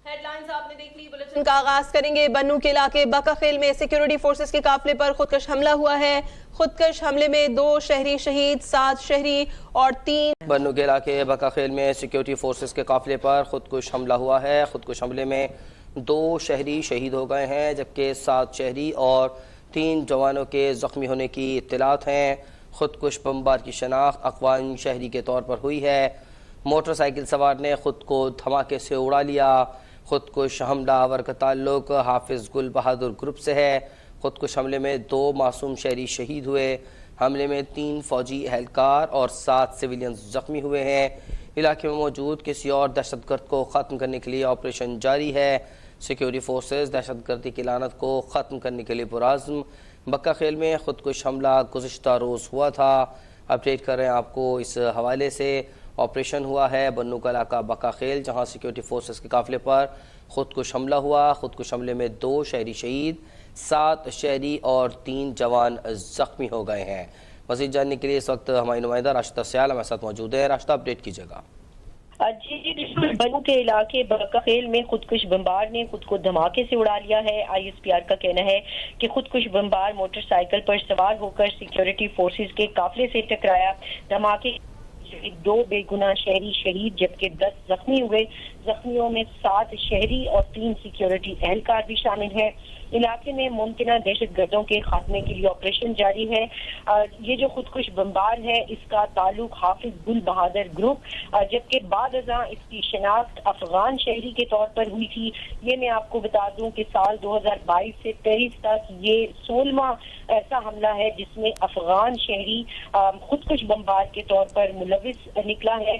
Headlines आपने देख ली। Bulletin का आगाज करेंगे। बन्नू के इलाके बकाखेल में सिक्योरिटी फोर्सेस के काफिले पर खुदकश हमला हुआ है। खुदकश हमले में 2 शहरी शहीद, 7 शहरी और 3। बन्नू के इलाके बकाखेल में सिक्योरिटी फोर्सेस के काफिले पर खुदकुश हमला हुआ है। खुदकुश हमले में 2 शहरी शहीद हो गए हैं, जबकि 7 शहरी और 3 जवानों के जख्मी होने की इत्तलात हैं। खुदकुश बमबार की शनाख्त अफगान शहरी के तौर पर हुई है। मोटरसाइकिल सवार ने खुद को धमाके से उड़ा लिया। खुदकुश हमलावर का ताल्लुक हाफिज गुल बहादुर ग्रुप से है। खुदकुश हमले में 2 मासूम शहरी शहीद हुए। हमले में 3 फौजी एहलकार और 7 सिविलियन जख्मी हुए हैं। इलाके में मौजूद किसी और दहशतगर्द को ख़त्म करने के लिए ऑपरेशन जारी है। सिक्योरिटी फोर्सेस दहशतगर्दी की लानत को ख़त्म करने के लिए पुरज़्म। बकाखेल में खुदकुश हमला गुज़िश्ता रोज़ हुआ था। अपडेट कर रहे हैं आपको इस हवाले से। ऑपरेशन हुआ है बन्नू का इलाका बकाखेल, जहां सिक्योरिटी फोर्सेस के काफिले पर खुदकुश हमला हुआ। खुदकुश हमले में 2 शहरी शहीद, 7 शहरी और 3 जवान जख्मी हो गए हैं। मज़ीद जानने के लिए इस वक्त हमारी नुमाइंदा राशिदा सयाल हमारे साथ मौजूद है। राशिदा, अपडेट कीजिएगा। जी, बन्नू के इलाके बकाखेल में खुदकुश बमबार ने खुद को धमाके से उड़ा लिया है। ISPR का कहना है कि खुदकुश बमबार मोटरसाइकिल पर सवार होकर सिक्योरिटी फोर्सेस के काफिले से टकराया। धमाके 2 बेगुनाह शहरी शहीद जबकि 10 जख्मी हुए। जख्मियों में 7 शहरी और 3 सिक्योरिटी एहलकार भी शामिल हैं। इलाके में मुमकिना दहशतगर्दों के खात्मे के लिए ऑपरेशन जारी है। ये जो खुदकुश बमबार है इसका ताल्लुक हाफिज गुल बहादुर ग्रुप, जबकि बाद अज़ां इसकी शनाख्त अफगान शहरी के तौर पर हुई थी। ये मैं आपको बता दूं कि साल 2022 से 23 तक ये 16वां ऐसा हमला है जिसमें अफगान शहरी खुदकुश बमबार के तौर पर मुलविस निकला है।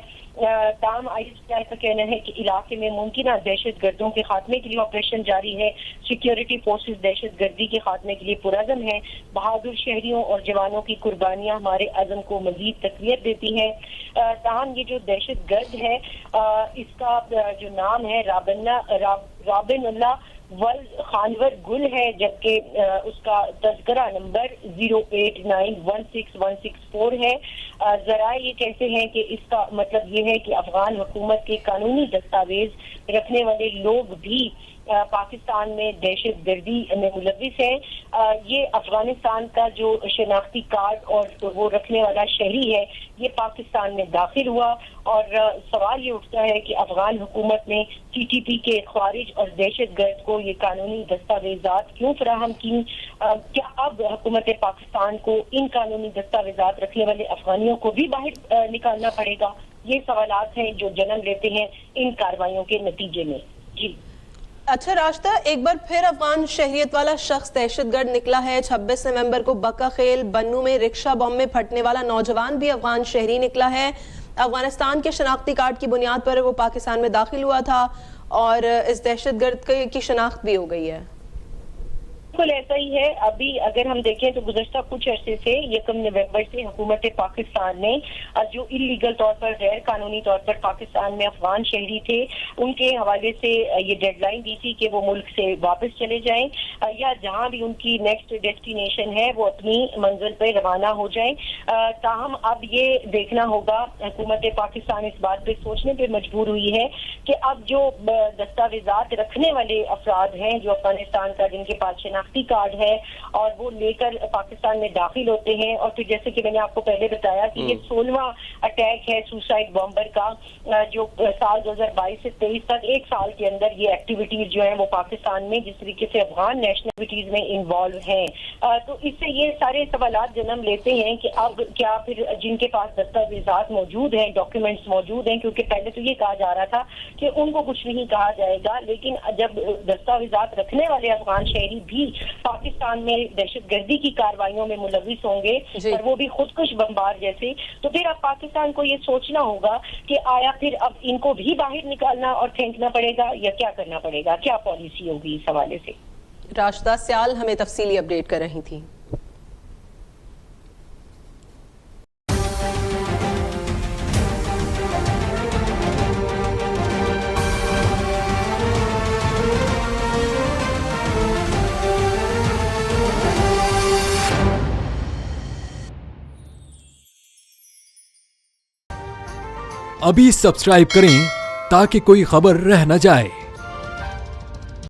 ताम ISPR का कहना है कि इलाके में मुमकिना दहशतगर्दों के खात्मे के लिए ऑपरेशन जारी है। सिक्योरिटी फोर्सेस दहशतगर्दी के खात्मे के लिए पुरअज़म है। बहादुर शहरियों और जवानों की कुर्बानियां हमारे अज़म को मजीद तक़वियत देती हैं। ताहम ये जो दहशतगर्द है इसका जो नाम है राबिनुल्लाह वल खानवर गुल है, जबकि उसका तज़किरा नंबर 08916164 है। जरा ये कहते हैं कि इसका मतलब ये है कि अफगान हुकूमत के कानूनी दस्तावेज रखने वाले लोग भी पाकिस्तान में दहशतगर्दी में मुलविस है। ये अफगानिस्तान का जो शनाख्ती कार्ड और वो रखने वाला शहरी है ये पाकिस्तान में दाखिल हुआ। और सवाल ये उठता है कि अफगान हुकूमत ने TTP के खारिज और दहशतगर्द को ये कानूनी दस्तावेजात क्यों फराहम की? क्या अब हुकूमत पाकिस्तान को इन कानूनी दस्तावेजात रखने वाले अफगानियों को भी बाहर निकालना पड़ेगा? ये सवालात हैं जो जन्म लेते हैं इन कार्रवाइयों के नतीजे में। जी अच्छा राशिदा, एक बार फिर अफगान शहरियत वाला शख्स दहशतगर्द निकला है। 26 नवंबर को बकाखेल बन्नू में रिक्शा बम में फटने वाला नौजवान भी अफगान शहरी निकला है। अफगानिस्तान के शनाख्ती कार्ड की बुनियाद पर वो पाकिस्तान में दाखिल हुआ था और इस दहशतगर्द की शनाख्त भी हो गई है। बिल्कुल ऐसा ही है। अभी अगर हम देखें तो गुज़श्ता कुछ अरसे से 1 नवंबर से हुकूमत पाकिस्तान ने जो इलीगल तौर पर गैर कानूनी तौर पर पाकिस्तान में अफगान शहरी थे उनके हवाले से ये डेडलाइन दी थी कि वो मुल्क से वापस चले जाएं या जहां भी उनकी नेक्स्ट डेस्टिनेशन है वो अपनी मंजिल पर रवाना हो जाएं। ताहम अब ये देखना होगा, हुकूमत पाकिस्तान इस बात पे सोचने पर मजबूर हुई है कि अब जो दस्तावेजात रखने वाले अफराद हैं जो अफगानिस्तान का जिनके पास शनाख्ती कार्ड है और वो लेकर पाकिस्तान में दाखिल होते हैं और फिर जैसे कि मैंने आपको पहले बताया कि ये 16वां अटैक है सुसाइड बॉम्बर का जो साल 2022 से 23 तक 1 साल के अंदर ये एक्टिविटीज जो है वो पाकिस्तान में जिस तरीके से अफगान नेशनलिटीज में इन्वॉल्व हैं। तो इससे ये सारे सवालात जन्म लेते हैं कि अब क्या फिर जिनके पास दस्तावेजात मौजूद हैं, डॉक्यूमेंट्स मौजूद हैं, क्योंकि पहले तो ये कहा जा रहा था कि उनको कुछ नहीं कहा जाएगा, लेकिन जब दस्तावेजात रखने वाले अफगान शहरी भी पाकिस्तान में दहशतगर्दी की कार्रवाइयों में मुलविस होंगे और वो भी खुदकुश बमबार जैसे, तो फिर अब पाकिस्तान को ये सोचना होगा कि आया फिर अब इनको भी बाहर निकालना और फेंकना पड़ेगा या क्या करना पड़ेगा, क्या पॉलिसी होगी इस हवाले से। राशिदा सयाल हमें तफसीली अपडेट कर रही थी। अभी सब्सक्राइब करें ताकि कोई खबर रह न जाए।